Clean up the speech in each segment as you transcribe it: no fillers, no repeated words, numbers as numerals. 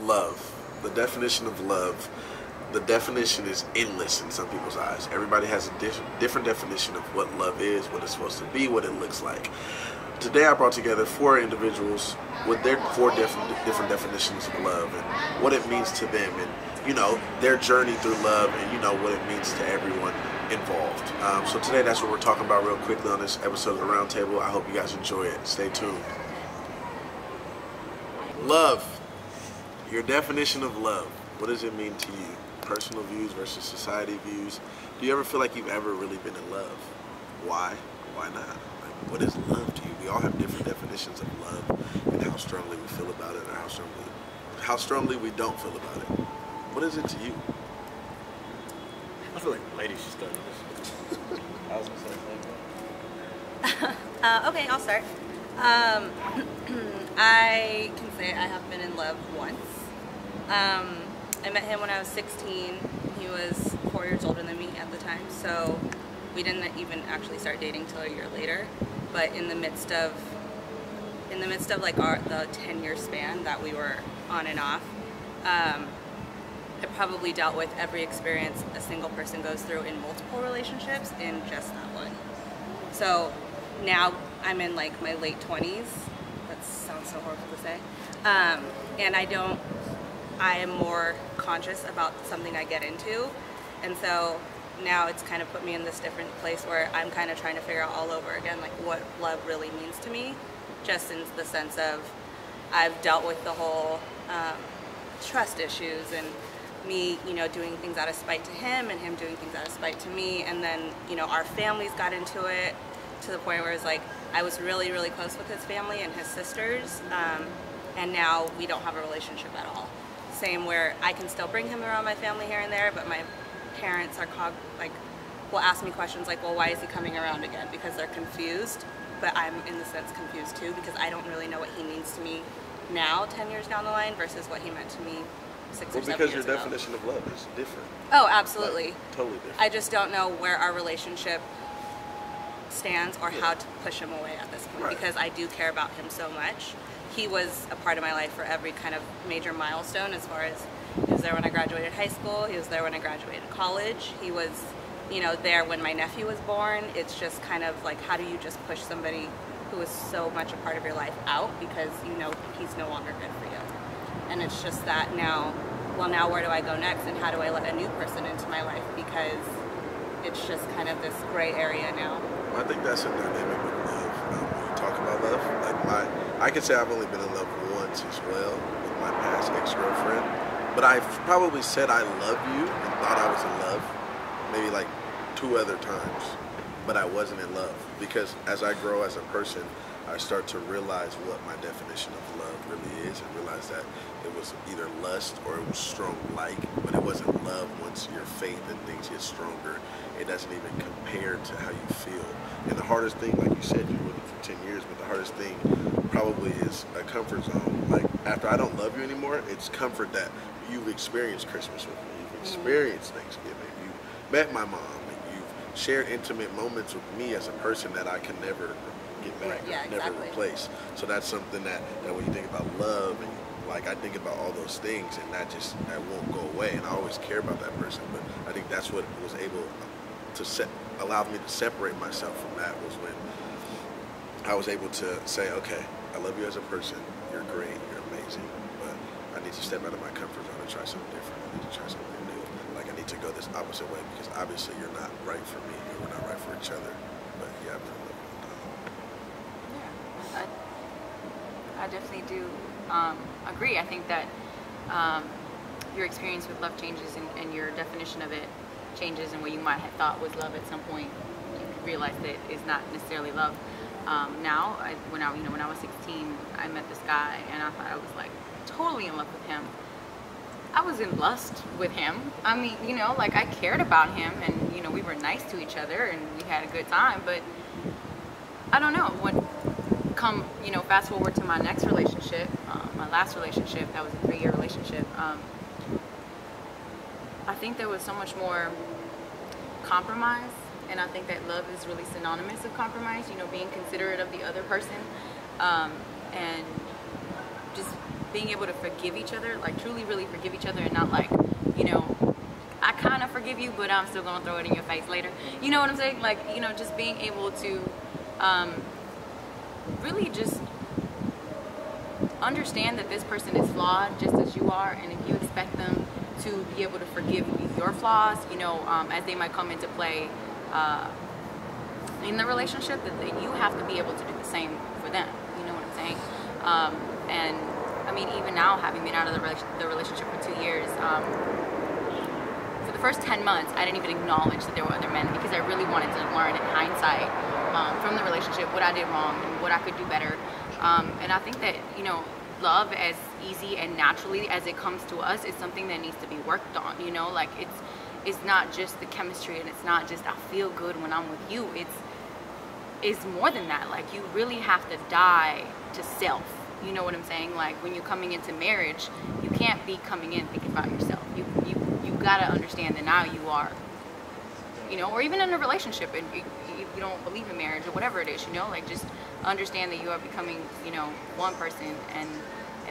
love. The definition of love. The definition is endless in some people's eyes. Everybody has a different definition of what love is, what it's supposed to be, what it looks like. Today I brought together 4 individuals with their 4 different definitions of love and what it means to them, and their journey through love, and what it means to everyone involved. So today that's what we're talking about real quickly on this episode of the Roundtable. I hope you guys enjoy it. Stay tuned. Love. Your definition of love. What does it mean to you? Personal views versus society views. Do you ever feel like you've ever really been in love? Why? Why not? Like, what is love to you? We all have different definitions of love and how strongly we feel about it, or how strongly we don't feel about it. What is it to you? I feel like the ladies should start this. I was gonna say Okay, I'll start. I can say I have been in love once. I met him when I was 16. He was 4 years older than me at the time, so we didn't even actually start dating till a year later. But in the midst of like the 10-year span that we were on and off, I probably dealt with every experience a single person goes through in multiple relationships in just that one. So now I'm in like my late 20s. That sounds so horrible to say. And I am more conscious about something I get into. And so now it's kind of put me in this different place where I'm kind of trying to figure out all over again, like what love really means to me, just in the sense of I've dealt with the whole trust issues and me, doing things out of spite to him and him doing things out of spite to me. And then, our families got into it to the point where it's like I was really, really close with his family and his sisters. And now we don't have a relationship at all. Same where I can still bring him around my family here and there, but my parents are will ask me questions like, well, why is he coming around again? Because they're confused, but I'm in the sense confused too, because I don't really know what he means to me now, 10 years down the line, versus what he meant to me 6 or 7 years ago. Because your definition of love is different. Oh, absolutely. Like, totally different. I just don't know where our relationship stands or how to push him away at this point, because I do care about him so much. He was a part of my life for every kind of major milestone, as far as he was there when I graduated high school, he was there when I graduated college, he was, there when my nephew was born. It's just kind of like, how do you just push somebody who is so much a part of your life out because he's no longer good for you? And it's just that now where do I go next, and how do I let a new person into my life, because it's just kind of this gray area now. Well, I think that's a dynamic with love. When you talk about love, like I could say I've only been in love once as well with my past ex-girlfriend, but I've probably said I love you and thought I was in love maybe like 2 other times, but I wasn't in love, because as I grow as a person, I start to realize what my definition of love really is, and realize that it was either lust or it was strong like, but it wasn't love. Once your faith and things get stronger, it doesn't even compare to how you feel. And the hardest thing, like you said, you were with him for 10 years, but the hardest thing probably is a comfort zone. Like, after I don't love you anymore, it's comfort that you've experienced Christmas with me, you've experienced Thanksgiving, you've met my mom, and you've shared intimate moments with me as a person that I can never get back, never replace. So that's something that when you think about love, and like I think about all those things, and that won't go away, and I always care about that person. But I think that's what was able to allowed me to separate myself from that, was when I was able to say, okay, I love you as a person, you're great, you're amazing, but I need to step out of my comfort zone and try something different. I need to try something new. Like, I need to go this opposite way, because obviously you're not right for me, and we're not right for each other. But yeah, I've been in love with them. Yeah, I definitely do agree. I think that your experience with love changes, and your definition of it changes, and what you might have thought was love at some point, you realize that it's not necessarily love. Now, when I was 16, I met this guy, and I thought I was like totally in love with him. I was in lust with him. I mean, like I cared about him, and we were nice to each other, and we had a good time. But I don't know. Fast forward to my next relationship, my last relationship, that was a 3-year relationship. I think there was so much more compromise, and I think that love is really synonymous with compromise, being considerate of the other person, and just being able to forgive each other, like truly really forgive each other, and not like, you know, I kind of forgive you, but I'm still gonna throw it in your face later. You know what I'm saying? Like, you know, just being able to really just understand that this person is flawed just as you are, and if you expect them to be able to forgive your flaws, you know, as they might come into play in the relationship, that you have to be able to do the same for them. You know what I'm saying? And I mean, even now, having been out of the relationship for 2 years, for the first 10 months, I didn't even acknowledge that there were other men, because I really wanted to learn in hindsight from the relationship what I did wrong and what I could do better. And I think that, you know, love, as easy and naturally as it comes to us, is something that needs to be worked on. You know, like it's not just the chemistry, and it's not just I feel good when I'm with you. It's more than that. Like, you really have to die to self. You know what I'm saying? Like, when you're coming into marriage, you can't be coming in thinking about yourself. You gotta understand that now you are, you know, or even in a relationship, and you don't believe in marriage or whatever it is, you know, like, just understand that you are becoming, you know, one person, and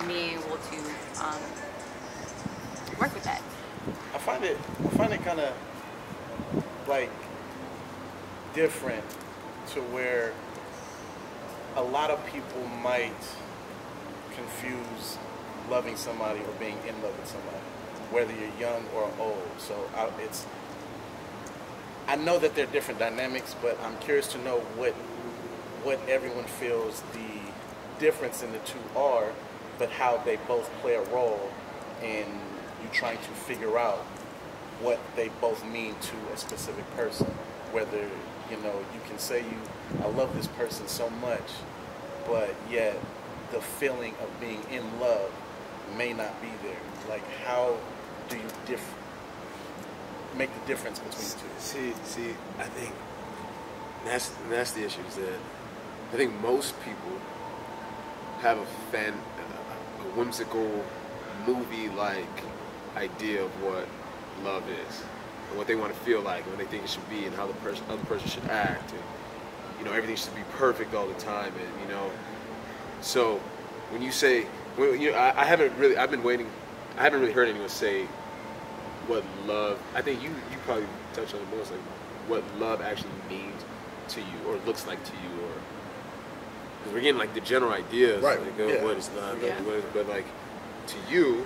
being able to work with that. I find it kind of like different to where a lot of people might confuse loving somebody or being in love with somebody, whether you're young or old. So I know that there are different dynamics, but I'm curious to know what everyone feels the difference in the two are, but how they both play a role in you trying to figure out what they both mean to a specific person. Whether, you know, you can say I love this person so much, but yet the feeling of being in love may not be there. Like, how do you make the difference between the two? See, I think that's the issue, is that I think most people have a whimsical movie-like idea of what love is and what they want to feel like, what they think it should be, and how the other person should act, and, you know, everything should be perfect all the time, and, you know. So when you say, I haven't really heard anyone say what love. I think you probably touched on it most, like what love actually means to you, or looks like to you, or because we're getting like the general ideas, right? Like, yeah. What is love? Yeah. But like, to you,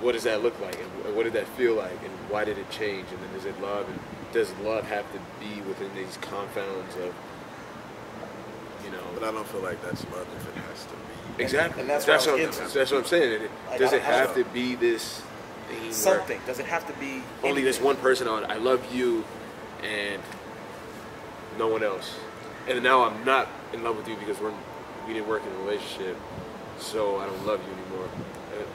what does that look like, and what did that feel like, and why did it change? And then is it love? And does love have to be within these confounds of, you know? But I don't feel like that's love if it has to be. Exactly. And that's what I'm saying. Does it have to be this thing? Something. Does it have to be only this one person on? I love you, and no one else. And now I'm not in love with you because we didn't work in a relationship, so I don't love you anymore.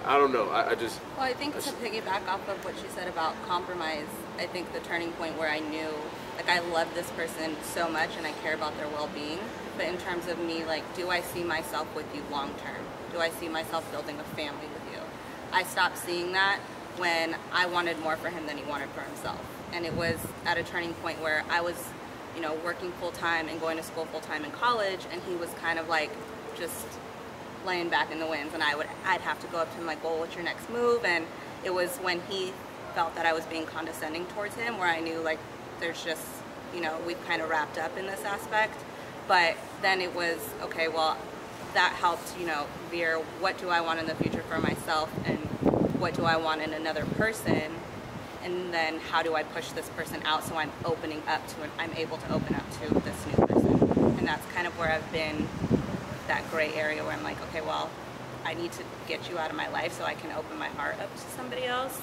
I don't know. I just. Well, I think to piggyback off of what you said about compromise, I think the turning point where I knew, like, I love this person so much and I care about their well-being, but in terms of me, like, do I see myself with you long term? Do I see myself building a family with you? I stopped seeing that when I wanted more for him than he wanted for himself. And it was at a turning point where I was, you know, working full-time and going to school full-time in college, and he was kind of like just laying back in the winds, and I'd have to go up to him like, well, what's your next move? And it was when he felt that I was being condescending towards him where I knew, like, there's just, you know, we've kind of wrapped up in this aspect. But then it was, okay, well, that helped, you know, veer what do I want in the future for myself, and what do I want in another person, and then how do I push this person out so I'm opening up to it, I'm able to open up to this new person. And that's kind of where I've been, that gray area where I'm like, okay, well, I need to get you out of my life so I can open my heart up to somebody else.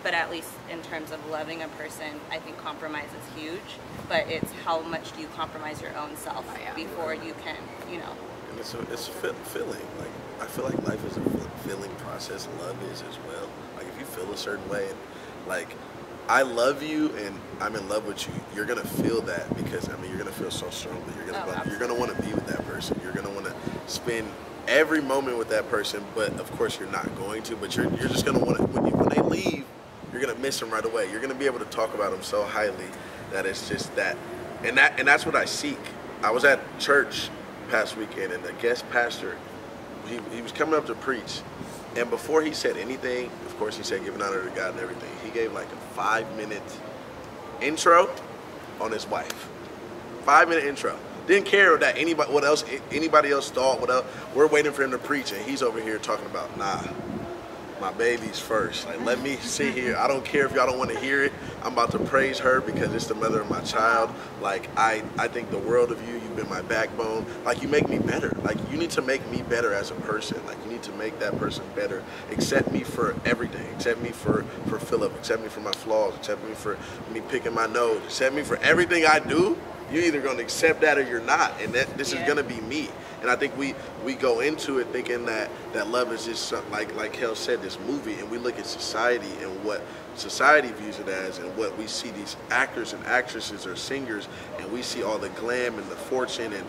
But at least in terms of loving a person, I think compromise is huge, but it's how much do you compromise your own self before you can, you know. And it's a feeling. Like, I feel like life is a feeling process. Love is as well. Like, if you feel a certain way, and, like, I love you and I'm in love with you, you're gonna feel that, because I mean, you're gonna feel so strongly. You're gonna want to be with that person. You're gonna want to spend every moment with that person. But of course, you're not going to. But you're just gonna want to. When they leave, you're gonna miss them right away. You're gonna be able to talk about them so highly that it's just that, and that's what I seek. I was at church past weekend, and the guest pastor he was coming up to preach, and before he said anything, of course he said giving honor to God and everything. He gave like a 5-minute intro on his wife. 5-minute intro. Didn't care that anybody else thought. What else? We're waiting for him to preach, and he's over here talking about, nah, my baby's first. Like, let me sit here. I don't care if y'all don't want to hear it. I'm about to praise her because it's the mother of my child. Like, I think the world of you. You've been my backbone. Like, you make me better. Like, you need to make me better as a person. Like, you need to make that person better. Accept me for everything. Accept me for Phillip. Accept me for my flaws. Accept me for me picking my nose. Accept me for everything I do. You're either going to accept that or you're not, and this is going to be me. And I think we go into it thinking that love is just something, like Kel said, this movie, and we look at society and what society views it as, and what we see these actors and actresses or singers, and we see all the glam and the fortune and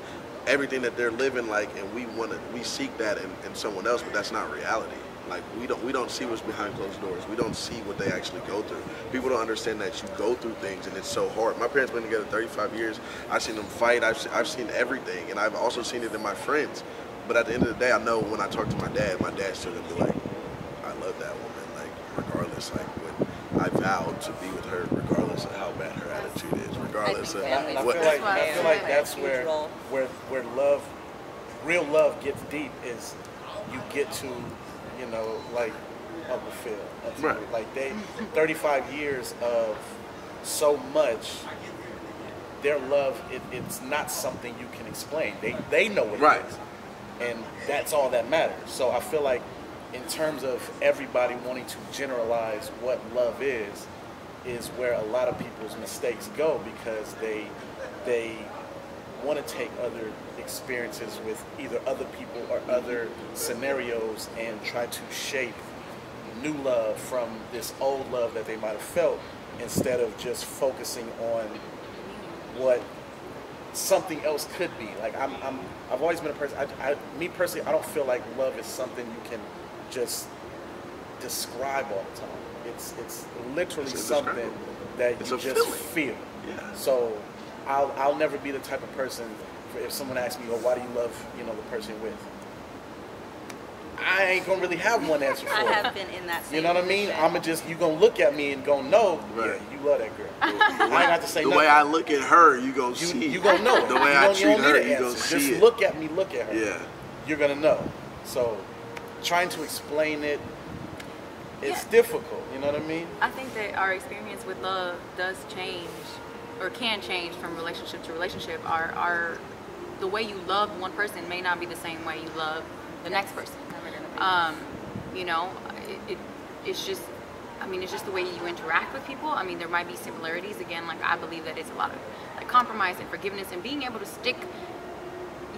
everything that they're living like, and we seek that in someone else, but that's not reality. Like, we don't see what's behind closed doors. We don't see what they actually go through. People don't understand that you go through things, and it's so hard. My parents been together 35 years. I've seen them fight. I've seen everything, and I've also seen it in my friends. But at the end of the day, I know when I talk to my dad's still gonna be like, I love that woman. Like, regardless, like when I vowed to be with her, regardless of how bad her attitude is, regardless of what. I feel like that's where love, real love gets deep, is you get to, you know, like Uncle Phil. Right. Like, 35 years of so much, their love, it's not something you can explain. They know what it is. And that's all that matters. So I feel like in terms of everybody wanting to generalize what love is where a lot of people's mistakes go, because they want to take other experiences with either other people or other scenarios and try to shape new love from this old love that they might have felt, instead of just focusing on what something else could be. Like, I've always been a person, me personally, I don't feel like love is something you can just describe all the time. It's literally something that you just feel. Yeah. So I'll never be the type of person, if someone asks me, oh, why do you love, you know, the person you're with? I ain't gonna really have one answer for it. I have been in that same You know what I mean? You gonna look at me and gonna know, yeah, you love that girl. I ain't have to say the nothing. way I look at her, you gonna see. You gonna know it. The way I treat her, you gonna see Just it. look at me, look at her. Yeah. You're gonna know. So trying to explain it, it's difficult, you know what I mean? I think that our experience with love does change, or can change from relationship to relationship. The way you love one person may not be the same way you love the next person. You know, it's just, I mean, it's just the way you interact with people. I mean, there might be similarities. Again, like, I believe that it's a lot of like compromise and forgiveness and being able to stick,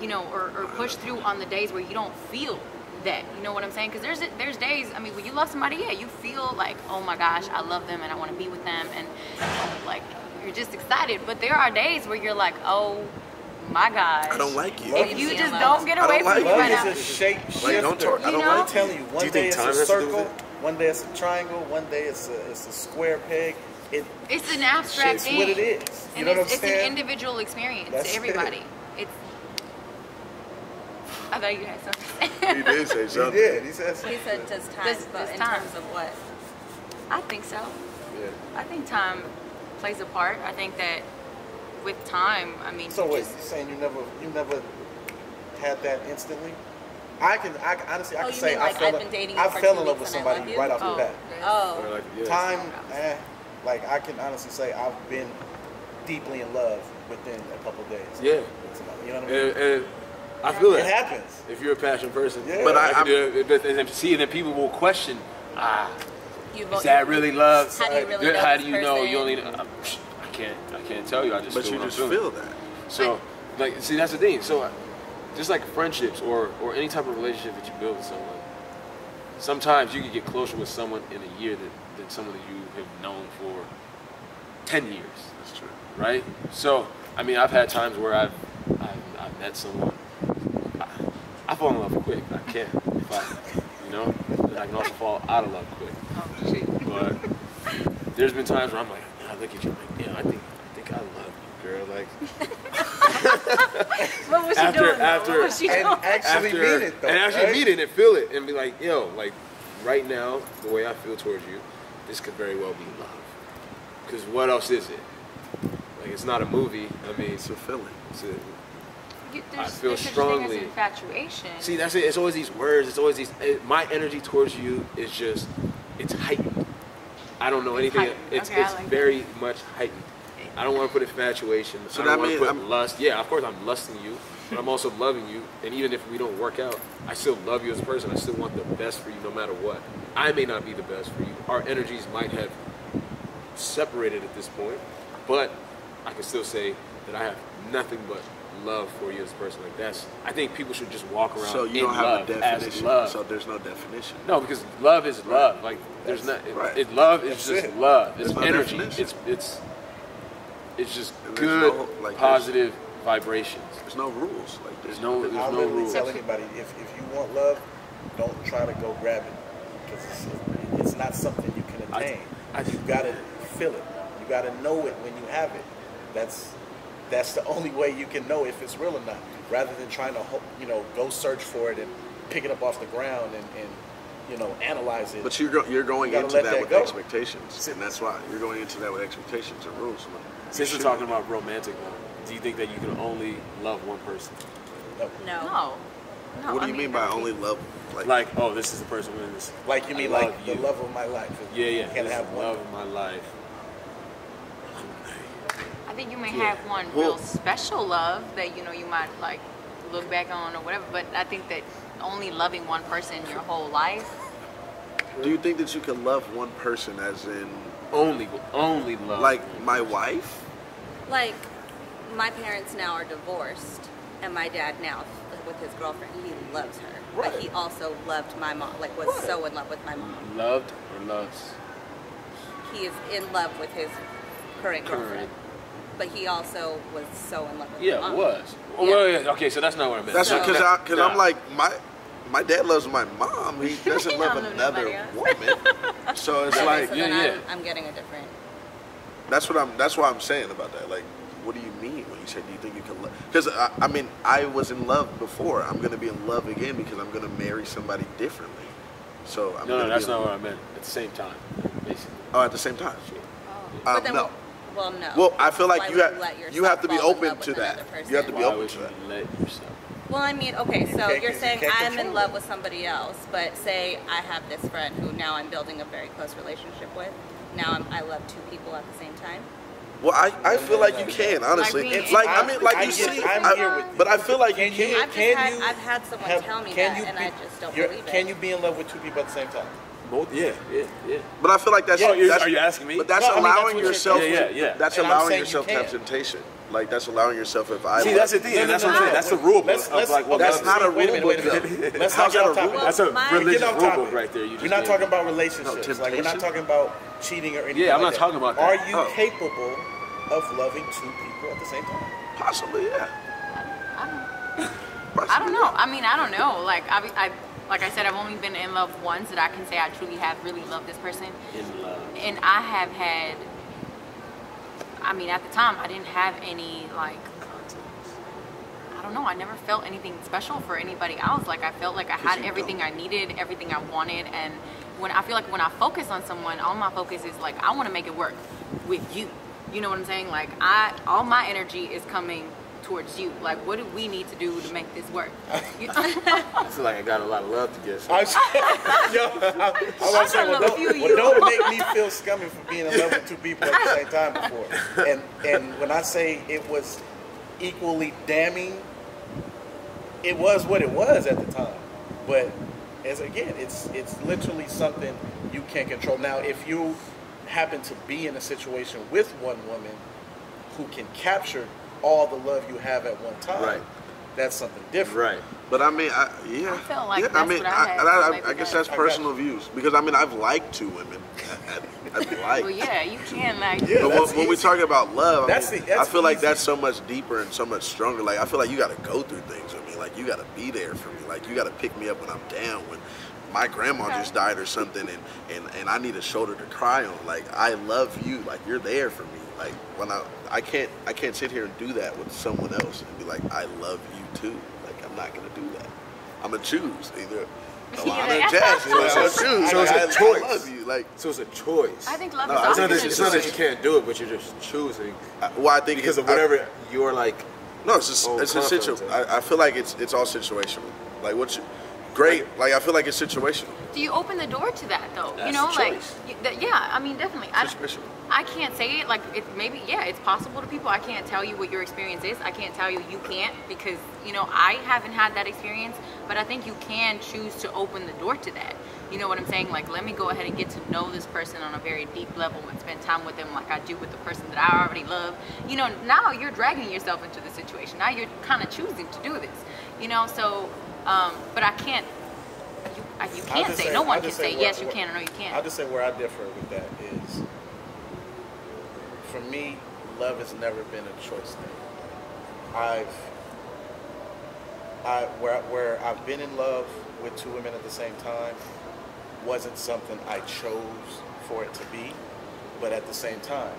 you know, or push through on the days where you don't feel that, you know what I'm saying? Because there's days, I mean, when you love somebody, yeah, you feel like, oh my gosh, I love them and I want to be with them, and like, you're just excited. But there are days where you're like, oh my gosh, I don't like you. If you just don't get away from me Love right now. is a shape shifter. Like, don't talk, I don't I'm like telling you, one you day think it's time a has to do with circle, it? one day it's a triangle, one day it's a square peg. It's an abstract It's thing. what it is. You And know what I'm it's saying? an individual experience That's to everybody. I thought you had something. He did say He something. did. He said something. He said, does time, Does but in time. terms of what? I think so. Yeah. I think time plays a part. I think that with time, I mean, So wait, just, you saying you never had that instantly? I honestly, I Oh, can you say mean like I've been dating you I for fell 2 in love with weeks and I love somebody you? right off the Oh. bat. Oh. Or like, yeah. Time, like, I can honestly say I've been deeply in love within a couple days. Yeah. With somebody, you know what I mean? And I feel It that. happens. If you're a passionate person. Yeah. But and then people will question, You is that really love? How do you really know How this do you know? person? You only, I can't tell you. I just But feel you what I'm just feeling. feel that. So, like, see, that's the thing. So, just like friendships or any type of relationship that you build with someone, sometimes you can get closer with someone in a year than someone that you have known for 10 years. That's true. Right? So, I mean, I've had times where I've met someone. I fall in love quick. I can, you know. And I can also fall out of love quick. But there's been times where I'm like, I look at you, I'm like, yeah, I think I love you, girl. Like, What was she doing? What was she doing? And actually mean it though. And actually right? mean it and feel it and be like, yo, like right now, the way I feel towards you, this could very well be love. Because what else is it? Like, it's not a movie. I mean, It's a feeling. I feel there's such a thing strongly. as infatuation. See, that's it. It's always these words. It's always these. My energy towards you is just, it's heightened. I don't know It's anything. heightened. It's Okay, I it's like very much heightened. I don't want to put infatuation. So I don't that want to means put lust. Yeah, of course I'm lusting you, but I'm also loving you. And even if we don't work out, I still love you as a person. I still want the best for you, no matter what. I may not be the best for you. Our energies might have separated at this point, but I can still say that I have nothing but love for you as a person. Like that's. I think people should just walk around. So you in don't have love a as definition. love. So there's no definition. No, because love is love. Like there's not. Right. Love is That's just it. love. It's There's no energy. definition. It's just And there's good, no, like, positive vibrations. There's no rules. Like There's no I no literally rules. tell anybody if you want love, don't try to go grab it because it's not something you can attain. You gotta feel it. You gotta know it when you have it. That's the only way you can know if it's real or not. Rather than trying to go search for it and pick it up off the ground and analyze it. But you're going You gotta into let that that with go. expectations, and that's why you're going into that with expectations and rules. Since we're talking about romantic love, do you think that you can only love one person? No. No. What do you mean by only love? Like, oh, this is the person with this. Like you mean I like love the you. love of my life. Yeah, You yeah. can't This have is one. love of my life. I think you may Yeah. have one Well- real special love that you might like look back on or whatever. But I think that only loving one person your whole life. Do you think that you can love one person, as in Only love. like my wife? Like, my parents now are divorced, and my dad now, with his girlfriend, he loves her. Right. But he also loved my mom, like was so in love with my mom. Loved or loves? He is in love with his current girlfriend. Current. But he also was so in love with my Yeah, mom. was. Oh, Yeah. well, yeah, okay, so that's not what I meant. That's So- because Nah. I'm like my dad loves my mom. He doesn't He love don't love another nobody else. woman. So it's Okay, like so yeah, then yeah. I'm getting a different. that's what I'm saying about that. Like, what do you mean when you say, do you think you can love? Because I mean, I was in love before. I'm gonna be in love again because I'm gonna marry somebody differently. So I'm No, gonna that's be not in, what I meant. At the same time, basically. Oh, at the same time. But then, No. well, no. Well, I feel like Why you would have let you yourself have to be fall in open love to with that. another person? You have to be Why open would to you that. let yourself? Well, I mean, okay, so can't- you're you saying can't I'm in control love it. with somebody else, but say I have this friend who now I'm building a very close relationship with. Now I love two people at the same time. Well, I feel like you can, honestly. being It's like in- I mean, like I you get- see, I'm here with you. but I feel like you Can you- can. I've had someone tell me that, and I just don't believe it. Can you be in love with two people at the same time? Both? Yeah. But I feel like that's. Yeah, that's are you asking me? But that's No, I mean, that's allowing what you're yourself. saying. Yeah. That's And I'm allowing saying you yourself to have can. temptation. Like that's allowing yourself. If I See, love- that's the thing, No, and no, that's no, what I'm no. saying. That's the rule book. Let's- of like what That's love not is. a Wait a rule minute, book, wait a minute. though. Let's How's not get that a off rule topic. book? That's a My- religious Get off rule topic. book right there. You just We're not gave talking me. about relationships. No, like we're not temptation? talking about cheating or anything. Yeah, I'm like not talking about that. Are you Oh. capable of loving two people at the same time? Possibly, yeah. I don't know. I mean, I don't know. Like like I said, I've only been in love once that I can say I truly have really loved this person. In love. And I have had, I mean, at the time, I didn't have any, like, I don't know, I never felt anything special for anybody else. Like, I felt like I had you everything don't. I needed, everything I wanted. And when I feel like when I focus on someone, all my focus is, like, I want to make it work with you. You know what I'm saying? Like, all my energy is coming towards you. Like, what do we need to do to make this work? You- I feel like I got a lot of love to give. I was I saying, don't know, few well, don't make me feel scummy for being in love with two people at the same time before. And when I say it was equally damning, it was what it was at the time. But as again, it's literally something you can't control. Now, if you happen to be in a situation with one woman who can capture all the love you have at one time, Right. that's something different. Right. But I mean, I felt like yeah, that's I mean, what I had, so I maybe guess that- that's personal views because I mean, I've liked two women. I'd be like. Well, yeah, you can, like, Yeah, But that's when we easy. talk about love, That's I, mean, that's I feel like easy. that's so much deeper and so much stronger. Like I feel like you got to go through things with me. Like you got to be there for me. Like you got to pick me up when I'm down. When my grandma just died or something, and I need a shoulder to cry on. Like I love you. Like you're there for me. Like when I can't sit here and do that with someone else and be like, I love you too. Like I'm not gonna do that. I'm gonna choose either Alana or Jazz. You know, I'm gonna choose. So it's a I choice. love you. Like So it's a choice. I think love No, is I think often It's not that you can't do it, but you're just choosing well, I think because of whatever you're like. No, it's just own it's a confidence situation. in. I feel like it's all situational. Like what you great. Like I feel like it's situational. Do you open the door to that though? That's You know, the like choice. yeah, I mean definitely. Situational. I can't say it like it maybe it's possible to people. I can't tell you what your experience is. I can't tell you can't because you know I haven't had that experience. But I think you can choose to open the door to that. You know what I'm saying? Like let me go ahead and get to know this person on a very deep level and spend time with them like I do with the person that I already love. You know, now you're dragging yourself into the situation. Now you're kind of choosing to do this. You know, so but I can't. You can't say. No one can say yes, you can or no, you can't. I'll just say where I differ with that is, for me, love has never been a choice thing. Where I've been in love with two women at the same time wasn't something I chose for it to be, but at the same time,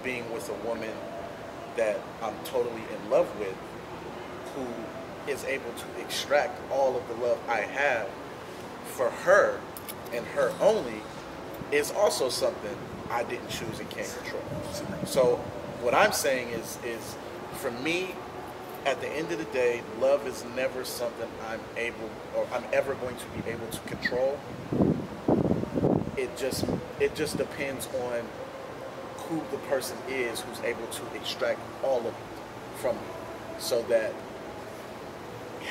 being with a woman that I'm totally in love with, who is able to extract all of the love I have for her and her only, is also something I didn't choose and can't control. So what I'm saying is for me, at the end of the day, love is never something I'm ever going to be able to control. It just depends on who the person is who's able to extract all of it from me, so that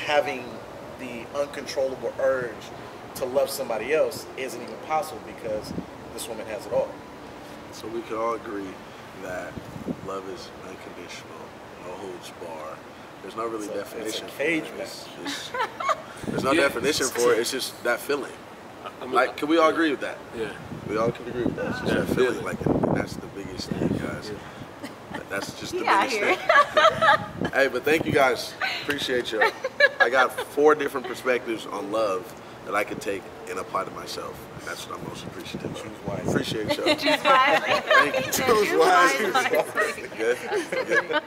having the uncontrollable urge to love somebody else isn't even possible because this woman has it all. So we can all agree that love is unconditional, no holds bar. There's no really definition it's a cage for it. match. There's no definition for it. It's just that feeling. Like, can we all agree with that? Yeah. We all can agree with that. It's just that feeling. Like, and that's the biggest thing, guys. That's just the biggest thing. Hey, but thank you guys. Appreciate you. I got 4 different perspectives on love that I can take and apply to myself. And that's what I'm most appreciative of. Choose wisely. Appreciate y'all. Choose wisely. Thank you. Choose wisely. Good. Good.